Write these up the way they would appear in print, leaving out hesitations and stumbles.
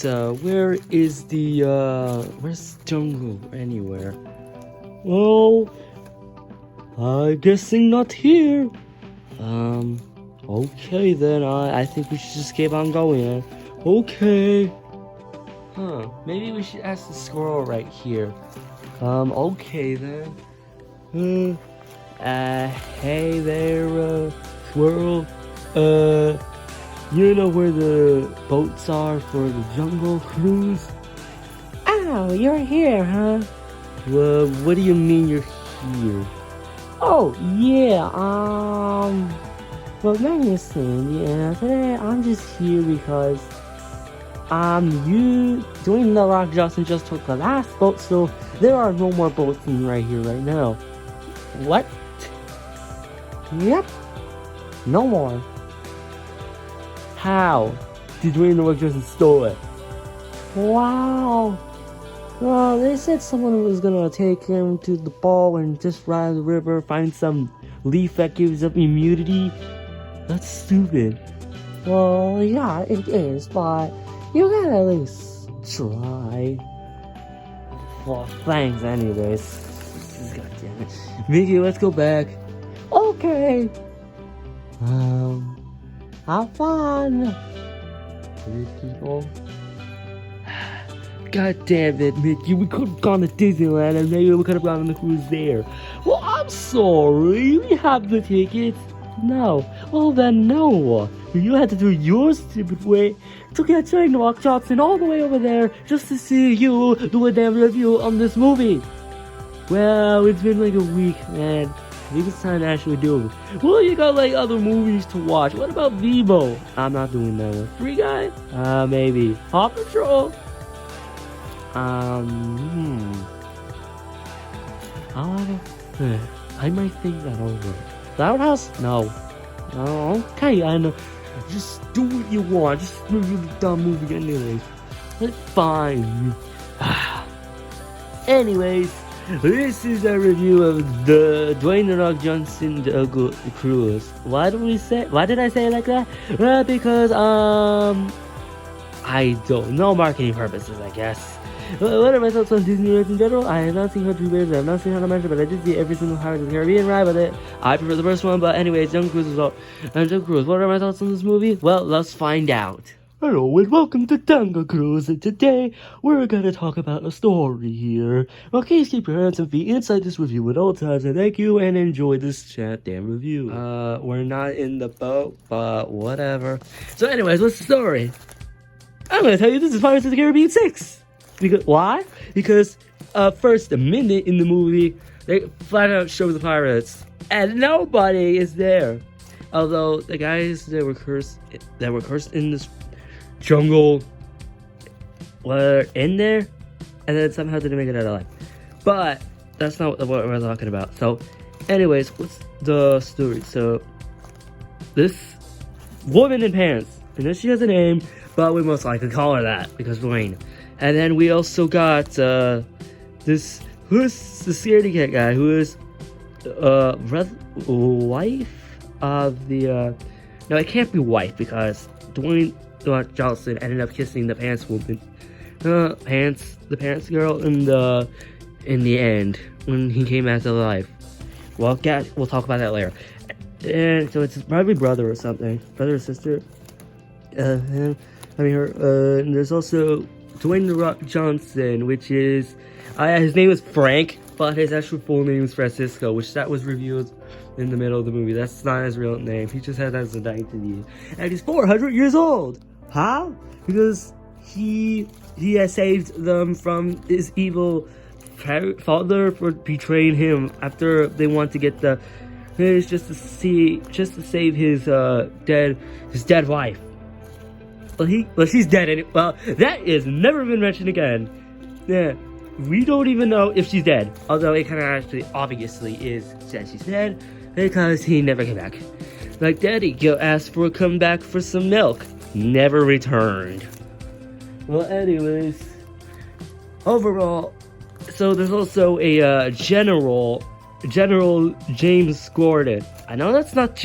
where is the, where's jungle anywhere? Well, I'm guessing not here. Okay then, I think we should just keep on going. Okay. Maybe we should ask the squirrel right here. Okay then. Hey there, squirrel. You know where the boats are for the jungle cruise? Oh, you're here, huh? Well, what do you mean you're here? Oh, yeah, well, listen, yeah, today I'm just here because, you, Dwayne The Rock Johnson just took the last boat, so there are no more boats right here right now. What? Yep, no more. How did Dwayne The Rock Johnson stole it? Wow. Well, they said someone was gonna take him to the ball and just ride the river, find some leaf that gives up immunity. That's stupid. Well, yeah, it is, but you gotta at least try. Well, thanks anyways. God damn it. Mickey, let's go back. Okay. Have fun. People. God damn it, Mickey. We could have gone to Disneyland and maybe we could have gone on the cruise there. Well, I'm sorry. We have the tickets. No. Well, then, no. You had to do your stupid way to get Dwayne The Rock Johnson all the way over there just to see you do a damn review on this movie. Well, it's been like a week, man. Maybe it's time to actually do it. Well, you got like other movies to watch. What about Vivo? I'm not doing that one. Free Guy? Maybe. Paw Patrol? I might think that over. Loud House? No. Oh, okay, I know. Just do what you want. Just a really dumb movie anyways. It's fine. Anyways, this is a review of the Dwayne The Rock Johnson cruise. Why did I say it like that? Well, because, I don't know, marketing purposes, I guess. What are my thoughts on Disney rides in general? I have not seen Country Bears, I have not seen How to Mention, but I did see every single Pirates of the Caribbean ride with it. I prefer the first one, but anyways, Jungle Cruise is all. Jungle Cruise, what are my thoughts on this movie? Well, let's find out. Hello and welcome to Jungle Cruise, and today we're gonna talk about a story here. Okay, keep your hands and feet inside this review at all times, and thank you and enjoy this damn review. We're not in the boat, but whatever. So anyways, what's the story? I'm gonna tell you this is Pirates of the Caribbean 6. Why? Because first a minute in the movie, they flat out show the pirates, and nobody is there. Although the guys that were cursed in this jungle were in there, and then somehow didn't make it out alive. But that's not what we're talking about. So, anyways, what's the story? So, this woman in pants, and then she has a name, but we most likely call her that because Dwayne. And then we also got this, who's the scaredy cat guy, who is wife of the, no, it can't be wife because Dwayne Johnson ended up kissing the pants woman, the pants girl in the end when he came back to life. Well, we'll talk about that later. And so it's probably brother or something, brother or sister. And there's also Dwayne The Rock Johnson, which is, his name is Frank, but his actual full name is Francisco, which that was revealed in the middle of the movie. That's not his real name. He just had that as an identity. And he's 400 years old. How? Because he has saved them from his evil father for betraying him after they want to get just to save his dead wife. Well, she's dead. Well, that is never been mentioned again. Yeah, we don't even know if she's dead. Although it kind of actually obviously is that she's dead because he never came back. Like Daddy, go ask for a comeback for some milk. Never returned. Well, anyways, overall, so there's also a general General James Gordon. I know it's not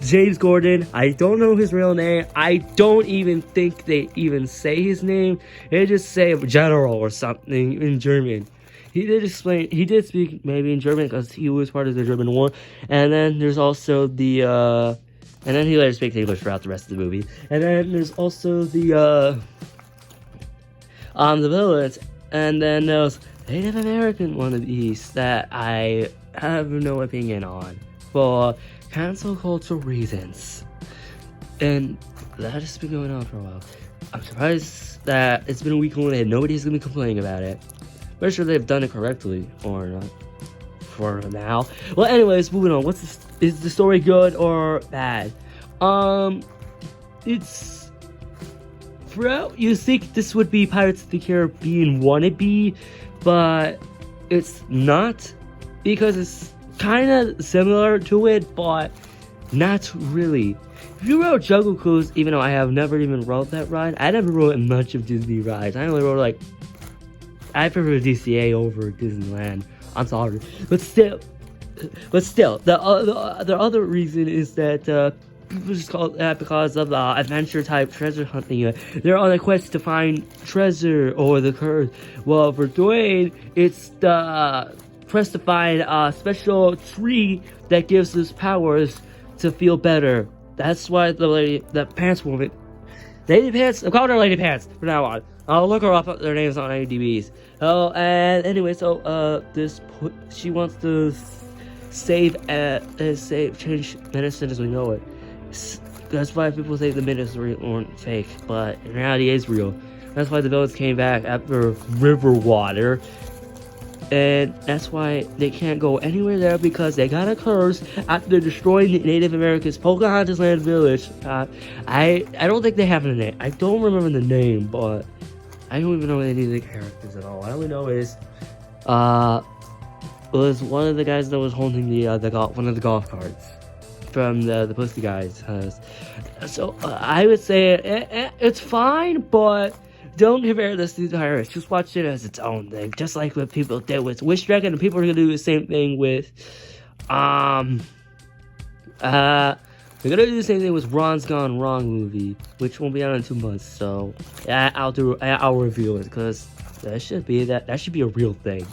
James Gordon. I don't know his real name. I don't even think they even say his name. They just say General or something in German. He did speak maybe in German because he was part of the German War. And then there's also the, and then he later speaks English throughout the rest of the movie. And then there's also the villains. And then there's Native American wannabes that I have no opinion on for cancel culture reasons. And that has been going on for a while. I'm surprised that it's been a week long and nobody's gonna be complaining about it. Pretty sure they've done it correctly or not for now. Well, anyways, moving on. Is the story good or bad? It's throughout. You think this would be Pirates of the Caribbean wannabe, but it's not, because it's kind of similar to it, but not really. If you wrote Jungle Cruise, even though I have never even wrote that ride, I never wrote much of Disney rides. I only wrote I prefer DCA over Disneyland. I'm sorry, but still, the other reason is that people just call it that because of the adventure type treasure hunting. They're on a quest to find treasure or the curse. Well, for Dwayne, it's the quest to find a special tree that gives us powers to feel better. That's why the pants woman, Lady Pants, I'm calling her Lady Pants from now on. I'll look her up, their names on IMDb's. Oh, and anyway, so she wants to change medicine as we know it. That's why people say the myths weren't fake, but in reality, it's real. That's why the villains came back after river water, and that's why they can't go anywhere there, because they got a curse after destroying the Native Americans' Pocahontas Land Village. I don't think they have a name. I don't remember the name, but I don't even know any of the characters at all. I only know is was one of the guys that was holding one of the golf carts from the Pussy Guys. So I would say it's fine, but don't compare this to the Pirates. Just watch it as its own thing, just like what people did with Wish Dragon, and people are gonna do the same thing with they're gonna do the same thing with Ron's Gone Wrong movie, which won't be out in 2 months. So I'll review it, because that should be a real thing.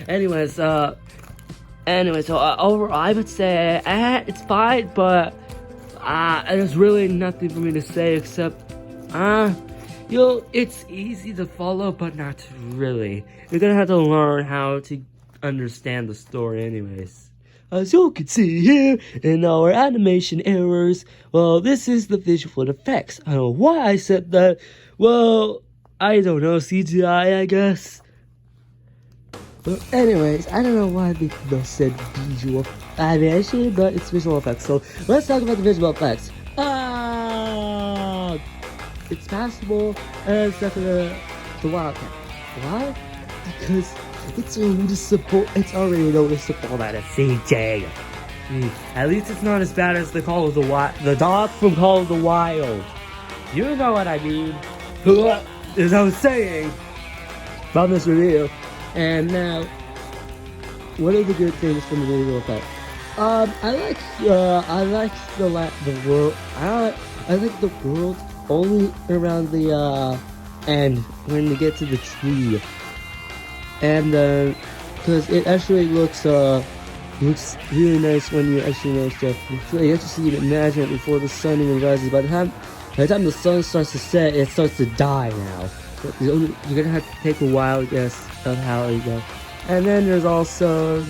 Anyways, so overall, I would say it's fine, but there's really nothing for me to say except it's easy to follow, but not really. You're gonna have to learn how to understand the story, anyways. As you can see here in our animation errors, well, this is the visual effects. I don't know why I said that. Well, I don't know, CGI, I guess. But anyways, I don't know why they said visual animation, but it's visual effects. So let's talk about the visual effects. It's passable, and it's definitely the Wildcat. Why? Because it's already noticeable that it's CJ. At least it's not as bad as the dog from Call of the Wild. You know what I mean. As I was saying about this review. And now, what are the good things from the visual effect? I like the world. I like the world only around the end when you get to the tree. And because it actually looks really nice when you actually manage to. You have to see it, imagine it before the sun even rises. By the time the sun starts to set, it starts to die now. You're gonna have to take a while, I guess, of how it goes. And then there's also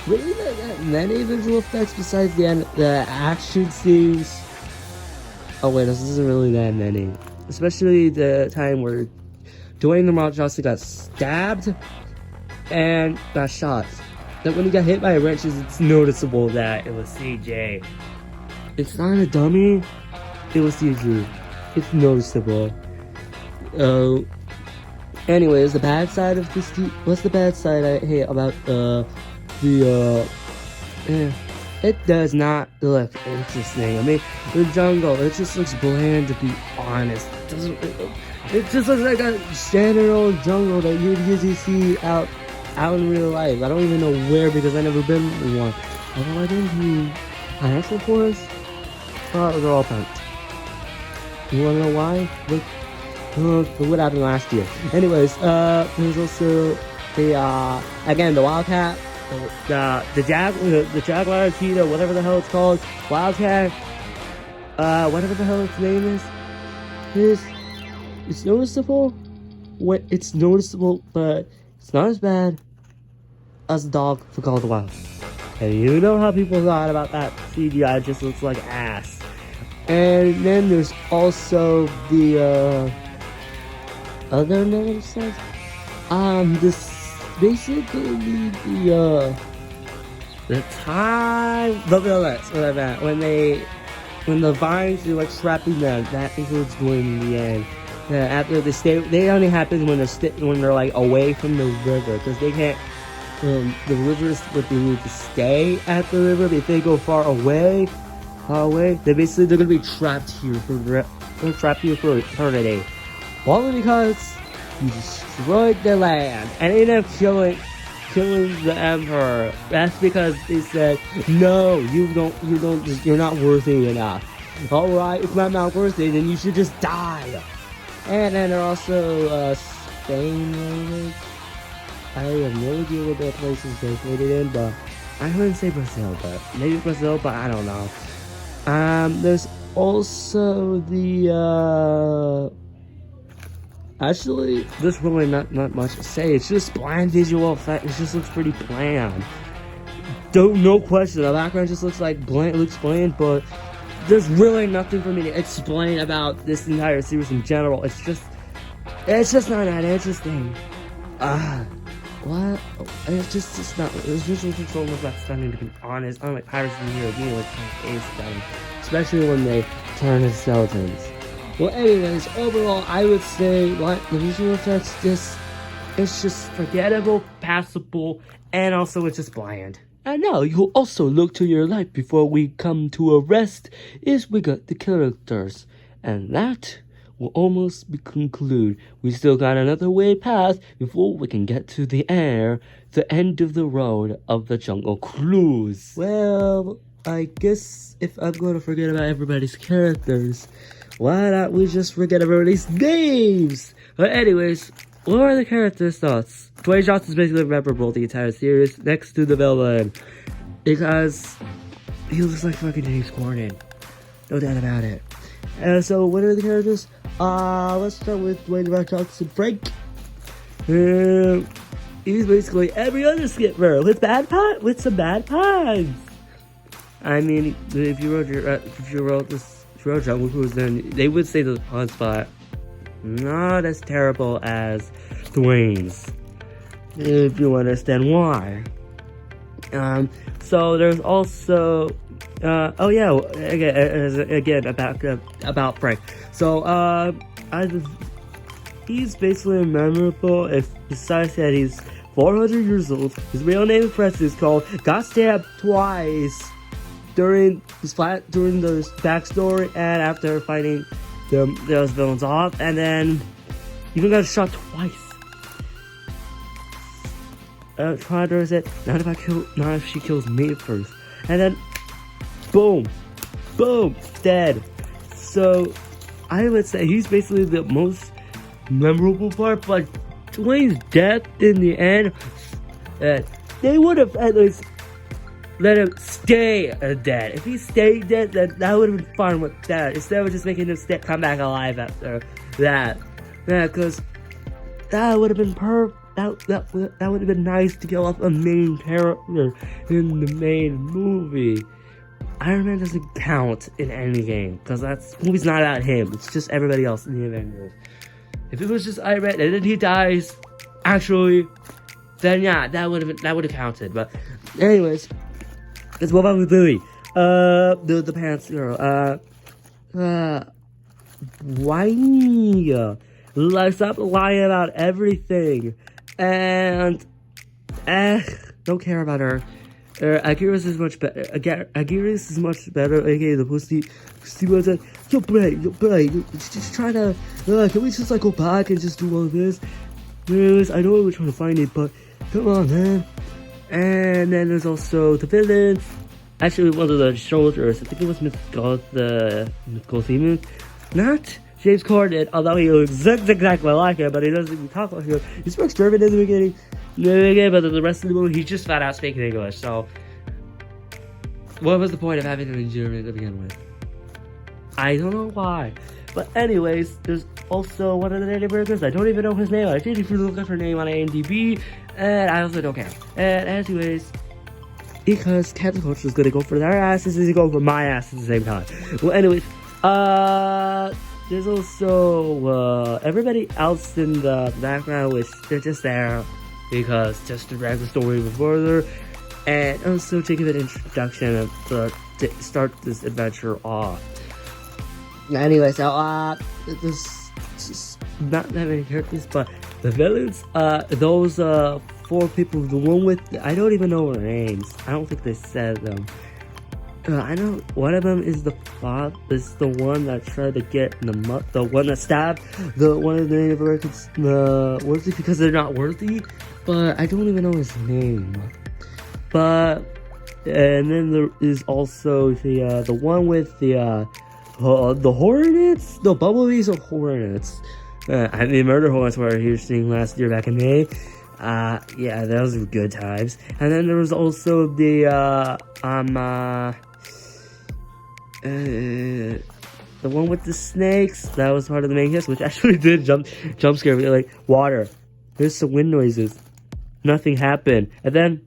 really not many visual effects besides the action scenes. Oh wait, this isn't really that many. Especially the time where Dwayne The Rock Johnson got stabbed and got shot. That when he got hit by wrenches, it's noticeable that it was CJ. It's not a dummy. It was CG. It's noticeable. Anyways, the bad side of this. What's the bad side I hate about it does not look interesting. I mean, the jungle, it just looks bland, to be honest. It just looks like a standard old jungle that you'd usually see out out in real life. I don't even know where because I've never been in one. Although I did do pineapple forest. They're all pumped. You wanna know why? Look what happened last year. Anyways, there's also the again the Wildcat, the Jaguar, cheetah, whatever the hell it's called, Wildcat, whatever the hell its name is. It's noticeable. It's noticeable, but it's not as bad as the dog for Call of the Wild. And you know how people thought about that CGI, it just looks like ass. And then there's also the other negative stuff. This basically the time, the villains, whatever, when the vines are like trapping them, that includes going in the end. After they only happen when they're like away from the river, because they can't. The river is what they need to stay at the river. But if they go far away, they're gonna be trapped here for eternity. Only because you destroyed the land and ended up killing the emperor. That's because they said, no, you're not worthy enough. Alright, if I'm not worthy, then you should just die. And then there are also Spain language. I have no idea what the places they played it in, but I wouldn't say Brazil, but maybe Brazil, but I don't know. There's also the actually, there's really not much to say. It's just bland visual effect. It just looks pretty bland. No question. The background just looks bland, but there's really nothing for me to explain about this entire series in general. It's just not that interesting. What? It's not. It's just almost that stunning, to be honest. Unlike Pirates of the Caribbean, which kind of is stunning, especially when they turn into skeletons. Well, anyways, overall, I would say the visual effects it's just forgettable, passable, and also it's just bland. And now you also look to your life before we come to a rest. We got the characters, and that will almost conclude. We still got another way past before we can get to the end of the road of the Jungle Cruise. Well, I guess if I'm going to forget about everybody's characters, why not we just forget everybody's names? But anyways, what are the characters' thoughts? Dwayne Johnson's basically memorable the entire series next to the villain, because he looks like fucking James Corden. No doubt about it. So what are the characters? Let's start with Dwayne Johnson. Frank. He's basically every other skipper with some bad puns. I mean, if you wrote Jungle Cruise, then they would say the puns, but not as terrible as Dwayne's, if you understand why. So there's also again about Frank. So he's basically memorable. If besides that he's 400 years old, his real name is called got stabbed twice during the backstory and after fighting those villains off, and then even got shot twice. Trotter said, not if she kills me first. And then, boom, dead. So, I would say he's basically the most memorable part, but Dwayne's death in the end, they would have at least let him stay dead. If he stayed dead, then that would have been fun with that. Instead of just making him come back alive after that. Yeah, because that would have been perfect. That would have been nice to kill off a main character in the main movie. Iron Man doesn't count in any game because that movie's not about him. It's just everybody else in the Avengers. If it was just Iron Man and then he dies, actually, then yeah, that would have counted. But anyways, let's move on with Lily, the pants girl. Whiny. Stop lying about everything. And don't care about her. Aguirre's is much better. Aguirre's is much better. Okay, the pussy was like, yo, Bray, just try to. Can we just like go back and just do all this? Anyways, I know we're trying to find it, but Come on, man. And then there's also the villains. Actually, one of the soldiers, I think it was Miss Gotham, not James Corden, although he looks exactly like him, but he doesn't even talk like him. He speaks German in the beginning, but in the rest of the movie, he just flat out speaking English. So, what was the point of having him in German to begin with? I don't know why. But anyways, there's also one of the native workers. I don't even know his name. I did even look up her name on IMDb, and I also don't care. And anyways, because cancel culture is gonna go for their asses, is going for my ass at the same time. Well, anyways, there's also everybody else in the background, which they're just there because just to drag the story even further, and also to give an introduction to start this adventure off. Anyway, so there's just not that many characters, but the villains, those 4 people, the one with, I don't even know their names. I don't think they said them. I know one of them is the one that tried to get the one that stabbed one of the Native Americans worthy because they're not worthy, but I don't even know his name. But and then there is also the one with the Hornets, the Bumblebees or Hornets. I mean, Murder Hornets were here seeing last year back in May. Yeah, those were good times. And then there was also the one with the snakes. That was part of the main cast, which actually did jump scare me. Like, water. There's some wind noises. Nothing happened. And then,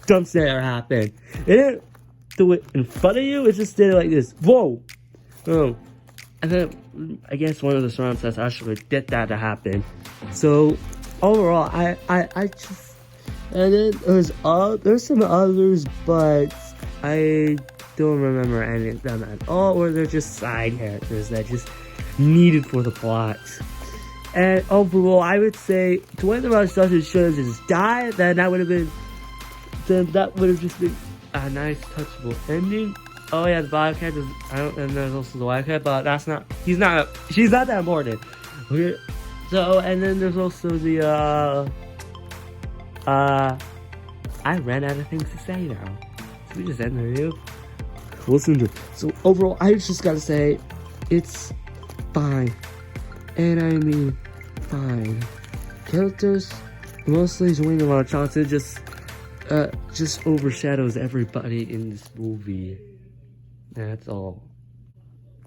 jump scare happened. It didn't do it in front of you. It just did it like this. Whoa! Oh. And then, I guess one of the surround sets actually did that to happen. So, overall, I just... And then there's some others, but I don't remember any of them at all, or they're just side characters that just needed for the plot. And overall, I would say, to when the Rush Dustin should have just died, then that would have just been a nice, touchable ending. Oh yeah, the Bobcat is, and there's also the Wildcat, but she's not that important. Okay. So, and then there's also the, I ran out of things to say now. So we just end the review. Listen to it. So overall, I just gotta say, it's fine. And I mean, fine. Characters, mostly Dwayne The Rock Johnson, just overshadows everybody in this movie. That's all.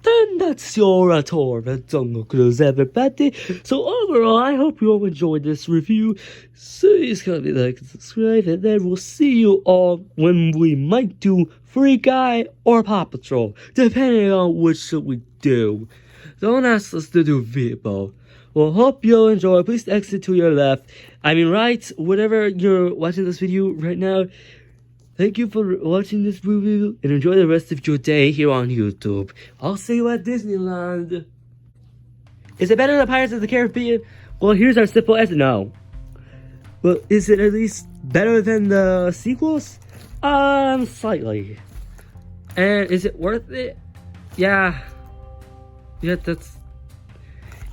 Then that's your tour of Jungle Cruise, everybody. So overall, I hope you all enjoyed this review. So please comment, like, and subscribe, and then we'll see you all when we might do Free Guy or Paw Patrol, depending on which should we do. Don't ask us to do Vibo. Well, hope you'll enjoy. Please exit to your left. I mean, right, whatever you're watching this video right now. Thank you for watching this review, and enjoy the rest of your day here on YouTube. I'll see you at Disneyland. Is it better than Pirates of the Caribbean? Well, here's our simple answer: no. Well, is it at least better than the sequels? Slightly. And is it worth it? Yeah. Yeah,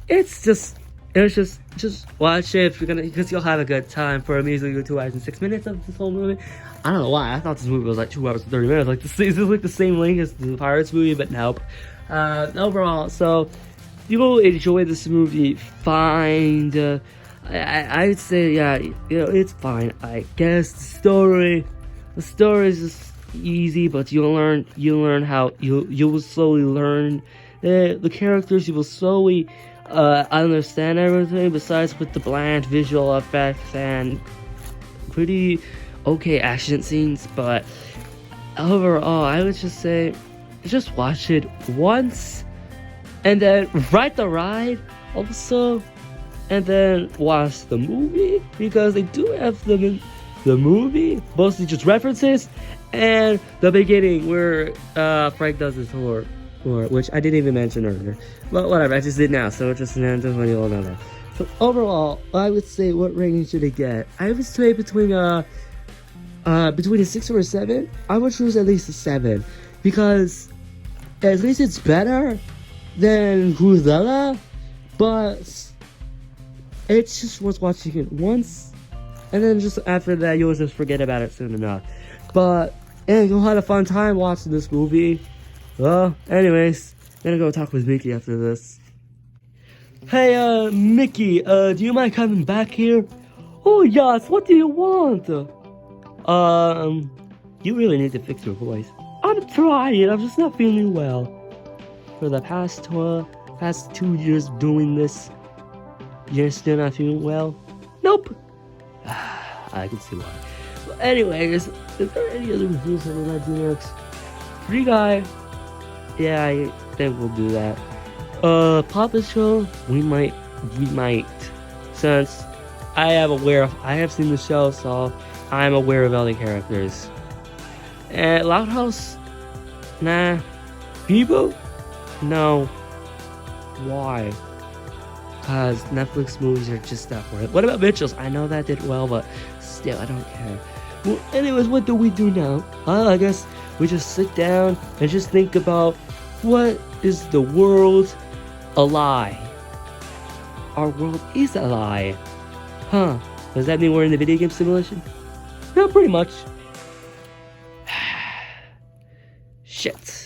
it's just watch it if you're gonna, because you'll have a good time for a measly 2 hours and 6 minutes of this whole movie. I don't know why, I thought this movie was like 2 hours and 30 minutes. Like, this is like the same length as the Pirates movie, but nope. Overall, so you will enjoy this movie fine. I'd say, yeah, you know, it's fine. I guess the story is just easy, but you learn how you will slowly learn the characters. You will slowly understand everything, besides with the bland visual effects and pretty okay action scenes. But overall, I would just say, just watch it once, and then ride the ride also, and then watch the movie, because they do have them in the movie, mostly just references, and the beginning where Frank does his tour, which I didn't even mention earlier. But whatever, I just did now, so just when you all know that. So overall, I would say, what rating should it get? I would say between a 6 or a 7. I would choose at least a 7, because at least it's better than Cruella, but it's just worth watching it once, and then just after that, you'll just forget about it soon enough. But yeah, you'll have a fun time watching this movie. Well, anyways, I'm gonna go talk with Mickey after this. Hey, Mickey, do you mind coming back here? Oh, yes, what do you want? You really need to fix your voice. I'm trying, I'm just not feeling well. For the past 2 years doing this, you're still not feeling well? Nope. I can see why. Well, anyways, is there any other reviews that we'd like to do next? Free Guy. Yeah, I think we'll do that. Puppet Show, we might, since I have seen the show, so I'm aware of all the characters. And Loud House, nah. Bebo, no. Why? Cause Netflix movies are just not worth it. What about Mitchell's? I know that did well, but still, I don't care. Well, anyways, what do we do now? I guess we just sit down and just think about what is the world a lie? Our world is a lie. Huh. Does that mean we're in the video game simulation? Yeah, pretty much. Shit.